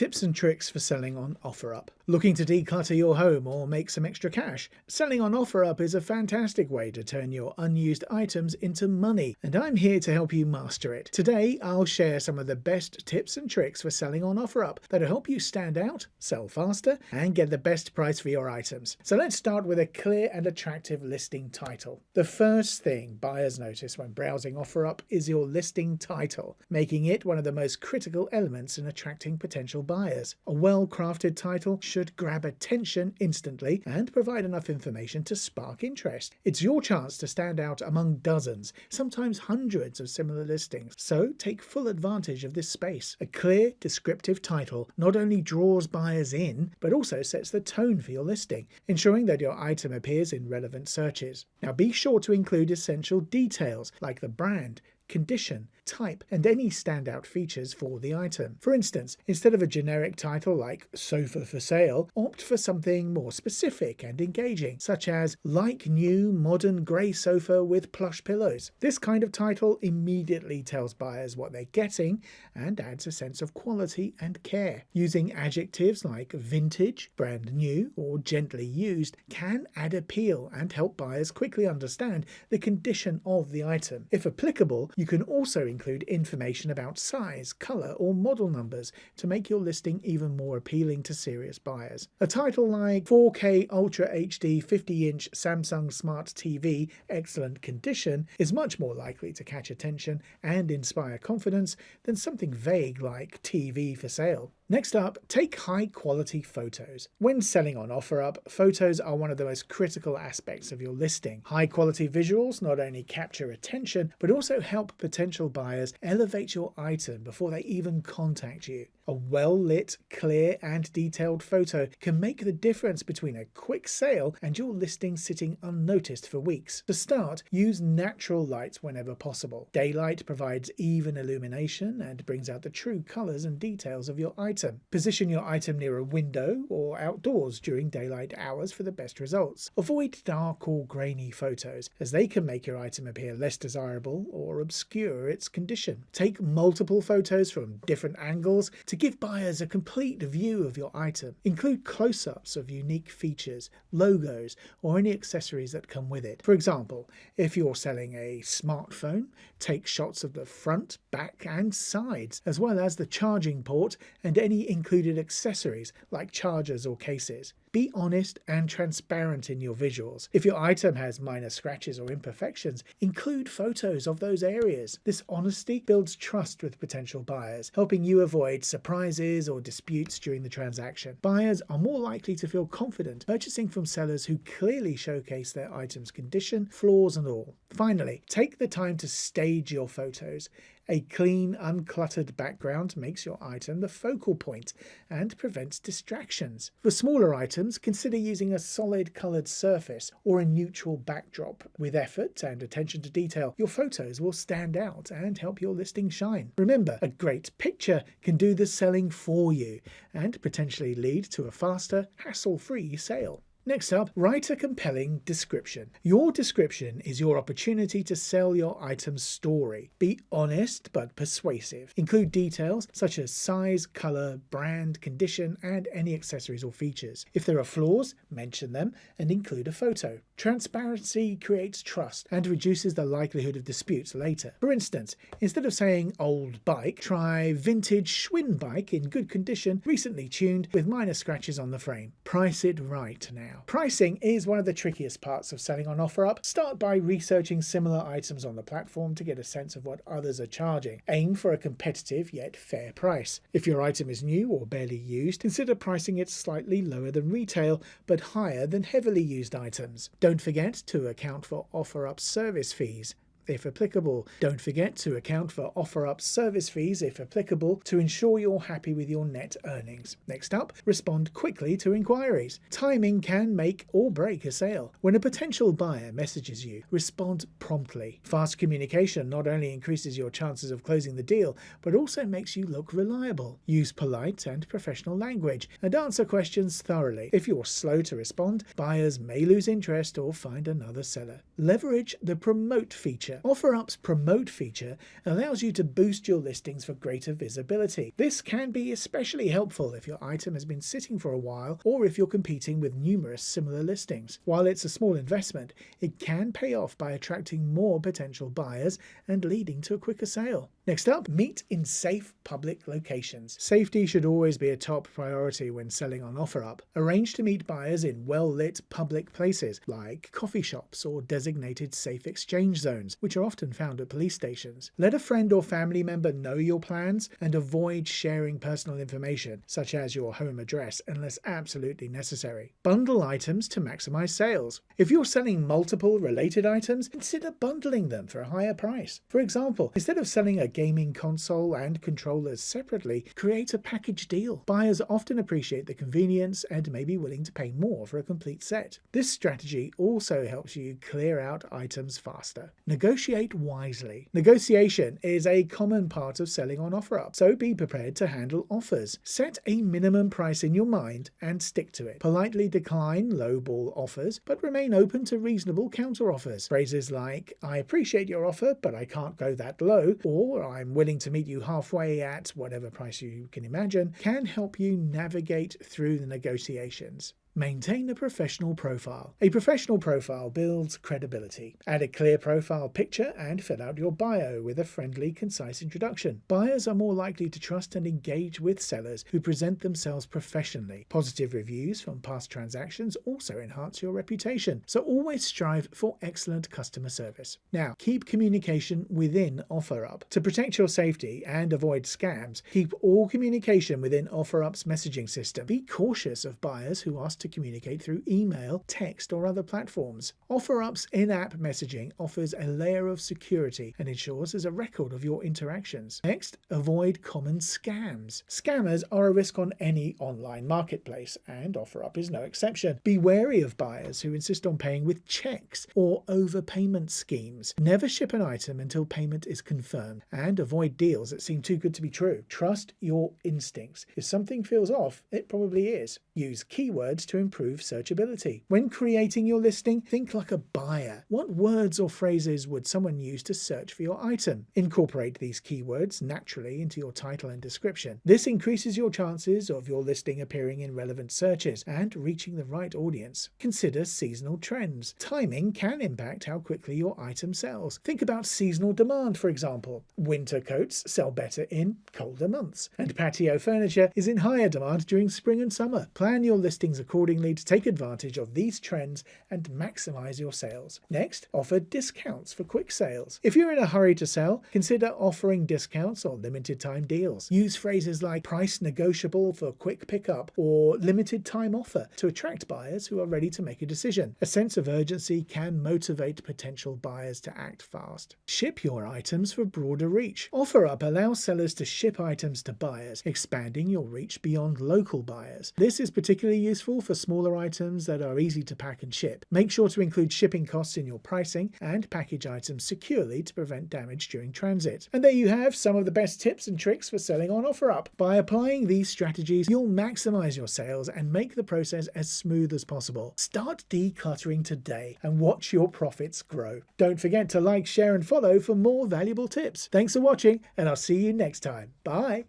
Tips and tricks for selling on Offerup. Looking to declutter your home or make some extra cash? Selling on Offerup is a fantastic way to turn your unused items into money, and I'm here to help you master it. Today, I'll share some of the best tips and tricks for selling on Offerup that'll help you stand out, sell faster, and get the best price for your items. So let's start with a clear and attractive listing title. The first thing buyers notice when browsing Offerup is your listing title, making it one of the most critical elements in attracting potential buyers. A well-crafted title should grab attention instantly and provide enough information to spark interest. It's your chance to stand out among dozens, sometimes hundreds of similar listings, so take full advantage of this space. A clear, descriptive title not only draws buyers in, but also sets the tone for your listing, ensuring that your item appears in relevant searches. Now be sure to include essential details like the brand, condition, type, and any standout features for the item. For instance, instead of a generic title like sofa for sale, opt for something more specific and engaging, such as like new modern grey sofa with plush pillows. This kind of title immediately tells buyers what they're getting and adds a sense of quality and care. Using adjectives like vintage, brand new, or gently used can add appeal and help buyers quickly understand the condition of the item. If applicable, you can also include information about size, colour, or model numbers to make your listing even more appealing to serious buyers. A title like 4K Ultra HD 50-inch Samsung Smart TV, excellent condition, is much more likely to catch attention and inspire confidence than something vague like TV for sale. Next up, take high-quality photos. When selling on Offerup, photos are one of the most critical aspects of your listing. High-quality visuals not only capture attention, but also help potential buyers elevate your item before they even contact you. A well-lit, clear, and detailed photo can make the difference between a quick sale and your listing sitting unnoticed for weeks. To start, use natural light whenever possible. Daylight provides even illumination and brings out the true colours and details of your item. Position your item near a window or outdoors during daylight hours for the best results. Avoid dark or grainy photos, as they can make your item appear less desirable or obscure its condition. Take multiple photos from different angles to give buyers a complete view of your item. Include close-ups of unique features, logos, or any accessories that come with it. For example, if you're selling a smartphone, take shots of the front, back, and sides, as well as the charging port and any included accessories like chargers or cases. Be honest and transparent in your visuals. If your item has minor scratches or imperfections, include photos of those areas. This honesty builds trust with potential buyers, helping you avoid surprises or disputes during the transaction. Buyers are more likely to feel confident purchasing from sellers who clearly showcase their item's condition, flaws, and all. Finally, take the time to stage your photos. A clean, uncluttered background makes your item the focal point and prevents distractions. For smaller items, consider using a solid coloured surface or a neutral backdrop. With effort and attention to detail, your photos will stand out and help your listing shine. Remember, a great picture can do the selling for you and potentially lead to a faster, hassle-free sale. Next up, write a compelling description. Your description is your opportunity to sell your item's story. Be honest but persuasive. Include details such as size, color, brand, condition, and any accessories or features. If there are flaws, mention them and include a photo. Transparency creates trust and reduces the likelihood of disputes later. For instance, instead of saying old bike, try vintage Schwinn bike in good condition, recently tuned with minor scratches on the frame. Price it right now. Pricing is one of the trickiest parts of selling on Offerup. Start by researching similar items on the platform to get a sense of what others are charging. Aim for a competitive yet fair price. If your item is new or barely used, consider pricing it slightly lower than retail but higher than heavily used items. Don't forget to account for Offerup service fees. If applicable. Don't forget to account for Offerup service fees if applicable to ensure you're happy with your net earnings. Next up, respond quickly to inquiries. Timing can make or break a sale. When a potential buyer messages you, respond promptly. Fast communication not only increases your chances of closing the deal, but also makes you look reliable. Use polite and professional language and answer questions thoroughly. If you're slow to respond, buyers may lose interest or find another seller. Leverage the promote feature. Offerup's Promote feature allows you to boost your listings for greater visibility. This can be especially helpful if your item has been sitting for a while or if you're competing with numerous similar listings. While it's a small investment, it can pay off by attracting more potential buyers and leading to a quicker sale. Next up, meet in safe public locations. Safety should always be a top priority when selling on Offerup. Arrange to meet buyers in well-lit public places like coffee shops or designated safe exchange zones, which are often found at police stations. Let a friend or family member know your plans and avoid sharing personal information, such as your home address, unless absolutely necessary. Bundle items to maximize sales. If you're selling multiple related items, consider bundling them for a higher price. For example, instead of selling a gaming console and controllers separately, create a package deal. Buyers often appreciate the convenience and may be willing to pay more for a complete set. This strategy also helps you clear out items faster. Negotiate wisely. Negotiation is a common part of selling on Offerup, so be prepared to handle offers. Set a minimum price in your mind and stick to it. Politely decline lowball offers, but remain open to reasonable counter-offers. Phrases like, "I appreciate your offer, but I can't go that low," or "I'm willing to meet you halfway at whatever price you can imagine," can help you navigate through the negotiations. Maintain a professional profile. A professional profile builds credibility. Add a clear profile picture and fill out your bio with a friendly, concise introduction. Buyers are more likely to trust and engage with sellers who present themselves professionally. Positive reviews from past transactions also enhance your reputation, so always strive for excellent customer service. Now, keep communication within Offerup. To protect your safety and avoid scams, keep all communication within Offerup's messaging system. Be cautious of buyers who ask to communicate through email, text, or other platforms. Offerup's in-app messaging offers a layer of security and ensures there's a record of your interactions. Next, avoid common scams. Scammers are a risk on any online marketplace, and Offerup is no exception. Be wary of buyers who insist on paying with checks or overpayment schemes. Never ship an item until payment is confirmed, and avoid deals that seem too good to be true. Trust your instincts. If something feels off, it probably is. Use keywords to improve searchability. When creating your listing, think like a buyer. What words or phrases would someone use to search for your item? Incorporate these keywords naturally into your title and description. This increases your chances of your listing appearing in relevant searches and reaching the right audience. Consider seasonal trends. Timing can impact how quickly your item sells. Think about seasonal demand, for example. Winter coats sell better in colder months, and patio furniture is in higher demand during spring and summer. Plan your listings accordingly to take advantage of these trends and maximize your sales. Next, offer discounts for quick sales. If you're in a hurry to sell, consider offering discounts or limited time deals. Use phrases like price negotiable for quick pickup or limited time offer to attract buyers who are ready to make a decision. A sense of urgency can motivate potential buyers to act fast. Ship your items for broader reach. Offerup allows sellers to ship items to buyers, expanding your reach beyond local buyers. This is particularly useful for smaller items that are easy to pack and ship. Make sure to include shipping costs in your pricing and package items securely to prevent damage during transit. And there you have some of the best tips and tricks for selling on Offerup. By applying these strategies, you'll maximize your sales and make the process as smooth as possible. Start decluttering today and watch your profits grow. Don't forget to like, share, and follow for more valuable tips. Thanks for watching, and I'll see you next time. Bye.